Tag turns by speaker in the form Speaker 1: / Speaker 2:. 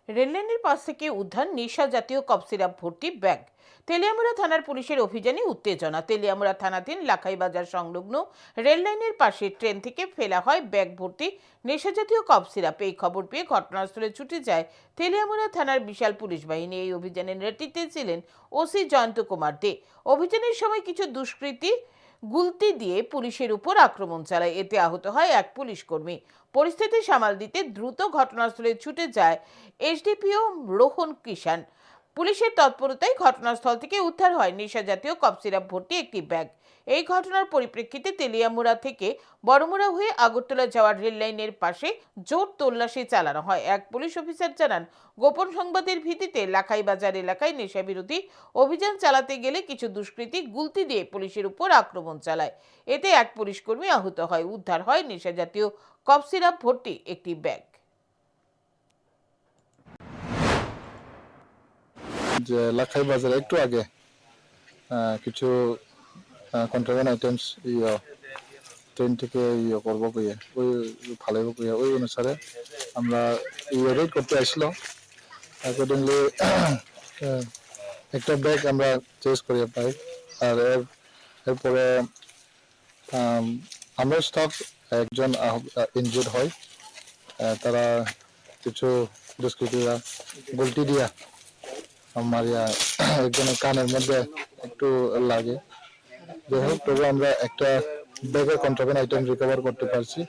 Speaker 1: রেললাইনের পাশ থেকে উদ্ধার নেশা জাতীয় কফ সিরাপ ভর্তি ব্যাগ। তেলিয়ামুড়া থানার পুলিশের অভিযানে উত্তেজনা। তেলিয়ামুড়া থানাধীন লাখাই বাজার সংলগ্ন রেললাইনের পাশে ট্রেন থেকে ফেলা হয় ব্যাগ ভর্তি নেশা জাতীয় কফ সিরাপ। এই খবর পেয়ে ঘটনাস্থলে ছুটে যায় তেলিয়ামুড়া থানার বিশাল পুলিশ বাহিনী। এই অভিযানের নেতৃত্বে ছিলেন ওসি জয়ন্ত কুমার দে। অভিযানের সময় কিছু দুষ্কৃতী গুলতি দিয়ে পুলিশের উপর আক্রমণ চালায়, এতে আহত হয় এক পুলিশ কর্মী। পরিস্থিতি সামাল দিতে দ্রুত ঘটনাস্থলে ছুটে যায় এসডিপিও রোহন কিষান। পুলিশের তৎপরতায় ঘটনাস্থল থেকে উদ্ধার হয় নেশা জাতীয় কফ সিরাপ ভর্তি একটি ব্যাগ। এই ঘটনার পরিপ্রেক্ষিতে তেলিয়ামুড়া থেকে বড়মুড়া হয়ে আগরতলা যাওয়ার রেল লাইনের পাশে জোর তল্লাশি চালানো হয়। এক পুলিশ অফিসার জানান, গোপন সংবাদের ভিত্তিতে লাখাই বাজার এলাকায় নেশা বিরোধী অভিযান চালাতে গেলে কিছু দুষ্কৃতী গুলতি দিয়ে পুলিশের উপর আক্রমণ চালায়, এতে এক পুলিশ কর্মী আহত হয়। উদ্ধার হয় নেশা জাতীয় কফ সিরাপ ভর্তি একটি ব্যাগ।
Speaker 2: যে লাখাই বাজারে একটু আগে কিছু কন্ট্রাব্যান্ড আইটেমস ট্রেন থেকে করবো কইয়া ওই ফালাইব কইয়া ওই অনুসারে আমরা রেড করতে আসলো। অ্যাকর্ডিংলি একটা ব্যাগ আমরা চেস করি পাই। আর এরপরে আমরা স্টাফ একজন ইনজুর্ড হয়। তারা কিছু দুষ্কৃতীরা গুলটি দিয়া মারিয়া একজনের কানের মধ্যে একটু লাগে। যাই হোক, তবে আমরা একটা ব্যাগের কন্ট্রাব্যান্ড আইটেম রিকভার করতে পারছি।